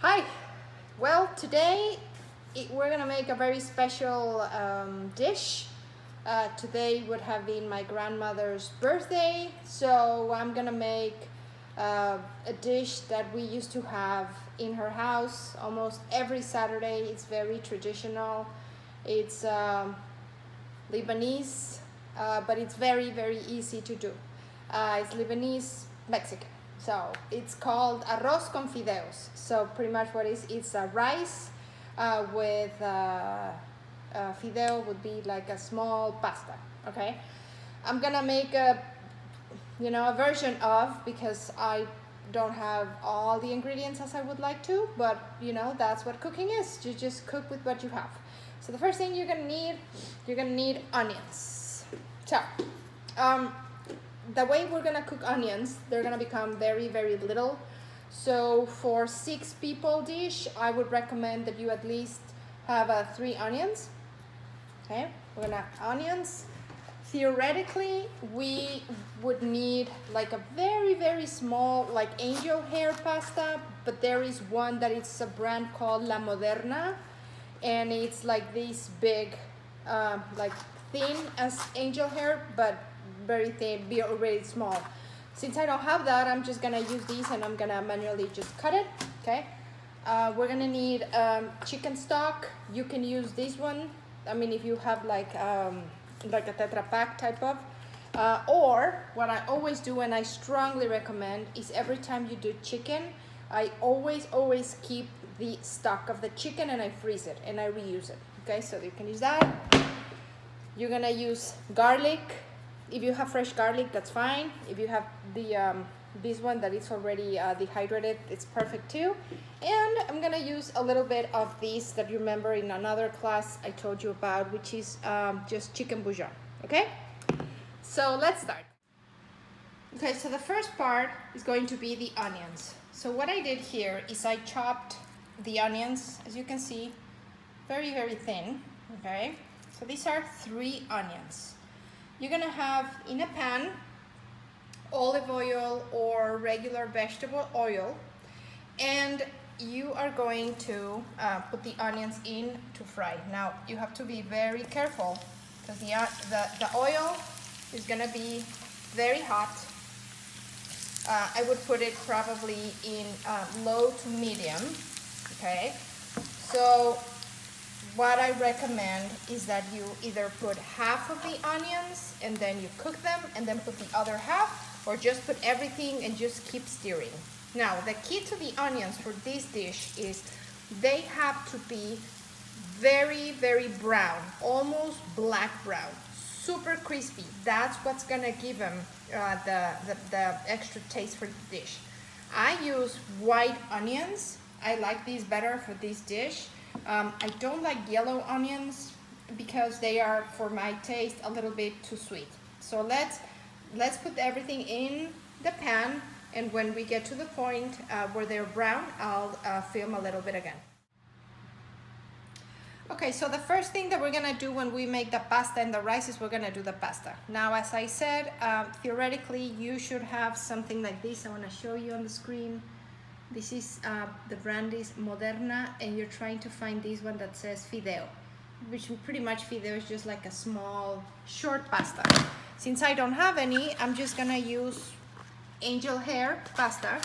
Hi. Well, today we're gonna make a very special dish. Today would have been my grandmother's birthday, so I'm gonna make a dish that we used to have in her house almost every Saturday. It's very traditional. It's Lebanese, but it's very easy to do. It's Lebanese Mexican. So it's called Arroz con Fideos. So pretty much what it is, it's a rice with fideo would be like a small pasta. Okay, I'm gonna make a version of, because I don't have all the ingredients as I would like to, but that's what cooking is. You just cook with what you have. So the first thing you're gonna need onions. So the way we're gonna cook onions, they're gonna become very little. So for 6 people dish, I would recommend that you at least have 3 onions. Okay, we're gonna onions. Theoretically, we would need like a very small, like angel hair pasta, but there is one that is a brand called La Moderna, and it's like this big, like thin as angel hair, but very thin, very small. Since I don't have that, I'm just gonna use these and I'm gonna manually just cut it. Okay, we're gonna need chicken stock. You can use this one. I mean, if you have like a Tetra Pak type of, or what I always do and I strongly recommend is every time you do chicken, I always keep the stock of the chicken and I freeze it and I reuse it. Okay, so you can use that. You're gonna use garlic. If you have fresh garlic, that's fine. If you have the this one that is already dehydrated, it's perfect too. And I'm gonna use a little bit of this that you remember in another class I told you about, which is just chicken bouillon. Okay, so let's start. Okay, so the first part is going to be the onions. So what I did here is I chopped the onions, as you can see, very thin. Okay, so these are 3 onions. You're gonna have in a pan olive oil or regular vegetable oil, and you are going to put the onions in to fry. Now you have to be very careful because the oil is gonna be very hot. I would put it probably in low to medium. Okay, so what I recommend is that you either put half of the onions and then you cook them and then put the other half, or just put everything and just keep stirring. Now, the key to the onions for this dish is they have to be very brown, almost black brown, super crispy. That's what's gonna give them the extra taste for the dish. I use white onions. I like these better for this dish. I don't like yellow onions because they are, for my taste, a little bit too sweet. So let's put everything in the pan, and when we get to the point where they're brown, I'll film a little bit again. Okay, so the first thing that we're gonna do when we make the pasta and the rice is we're gonna do the pasta. Now, as I said, theoretically, you should have something like this. I wanna show you on the screen. This is, the brand is Moderna, and you're trying to find this one that says Fideo, which pretty much Fideo is just like a small, short pasta. Since I don't have any, I'm just gonna use angel hair pasta,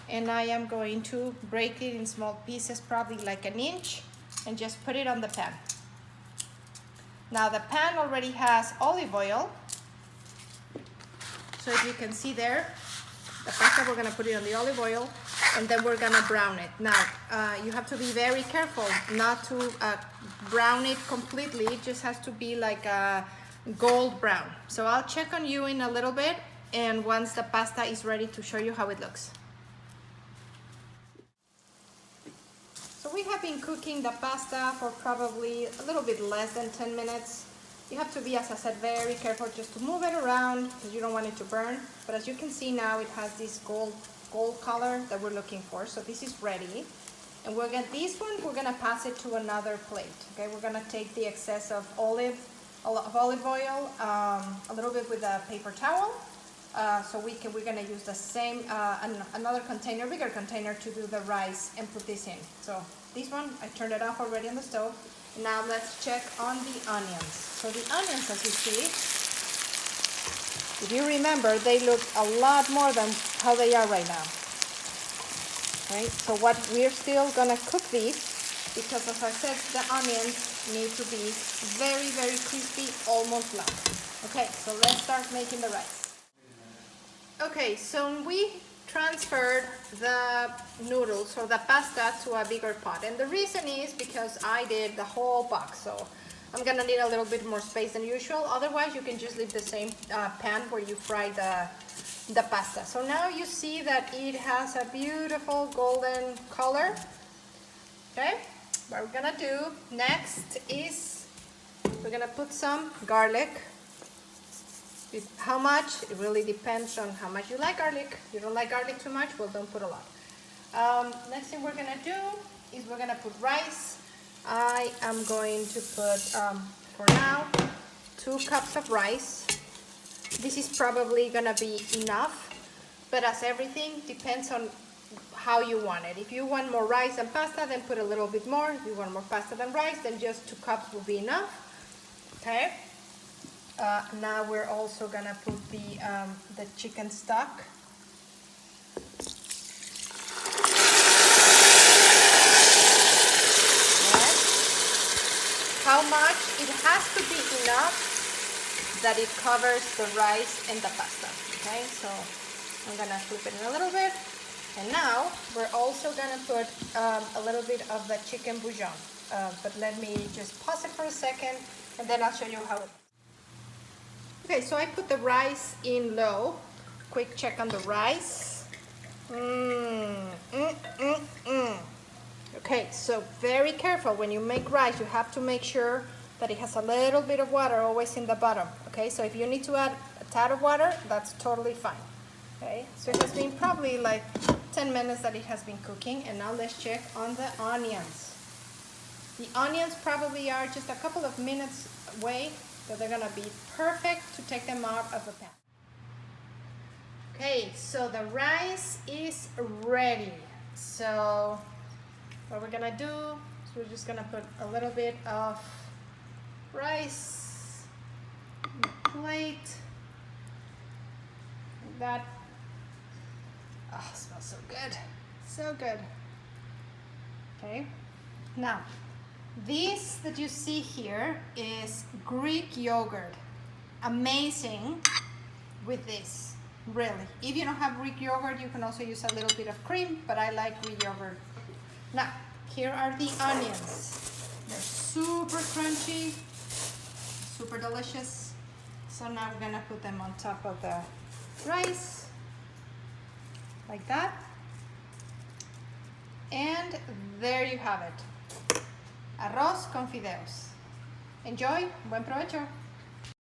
and I am going to break it in small pieces, probably like an inch, and just put it on the pan. Now the pan already has olive oil, so as you can see there, the pasta, we're gonna put it on the olive oil, and then we're gonna brown it. Now, you have to be very careful not to brown it completely. It just has to be like a gold brown. So I'll check on you in a little bit, and once the pasta is ready, to show you how it looks. So we have been cooking the pasta for probably a little bit less than 10 minutes. You have to be, as I said, very careful just to move it around because you don't want it to burn. But as you can see now, it has this gold color that we're looking for. So this is ready. And we're gonna pass it to another plate. Okay, we're gonna take the excess of olive oil, a little bit with a paper towel, So we're gonna use the same, another container, bigger container to do the rice and put this in. So this one, I turned it off already on the stove. Now let's check on the onions. So the onions, as you see, if you remember, they look a lot more than how they are right now. Right? So what we're still gonna cook these, because as I said, the onions need to be very, very crispy, almost black. Okay, so let's start making the rice. Okay, so we transferred the noodles or the pasta to a bigger pot, and the reason is because I did the whole box, so I'm gonna need a little bit more space than usual. Otherwise, you can just leave the same pan where you fry the pasta. So now you see that it has a beautiful golden color. Okay, what we're gonna do next is we're gonna put some garlic. How much? It really depends on how much you like garlic. If you don't like garlic too much, well, don't put a lot. Next thing we're gonna do is we're gonna put rice. I am going to put, for now, 2 cups of rice. This is probably gonna be enough, but as everything, depends on how you want it. If you want more rice than pasta, then put a little bit more. If you want more pasta than rice, then just 2 cups will be enough. Okay. Now we're also gonna put the chicken stock. Right. How much? It has to be enough that it covers the rice and the pasta. Okay, so I'm gonna flip it in a little bit, and now we're also gonna put a little bit of the chicken bouillon. But let me just pause it for a second, and then I'll show you how it. Okay, so I put the rice in low. Quick check on the rice. Okay, so very careful when you make rice. You have to make sure that it has a little bit of water always in the bottom. Okay, so if you need to add a tad of water, that's totally fine. Okay, so it has been probably like 10 minutes that it has been cooking, and now let's check on the onions. The onions probably are just a couple of minutes away. So they're gonna be perfect to take them out of the pan. Okay, so the rice is ready. So what we're gonna do is we're just gonna put a little bit of rice on the plate. Like that. Oh, it smells so good. So good. Okay, now this that you see here is Greek yogurt. Amazing with this, really. If you don't have Greek yogurt, you can also use a little bit of cream, but I like Greek yogurt. Now, here are the onions. They're super crunchy, super delicious. So now we're gonna put them on top of the rice, like that. And there you have it. Arroz con fideos. Enjoy, buen provecho.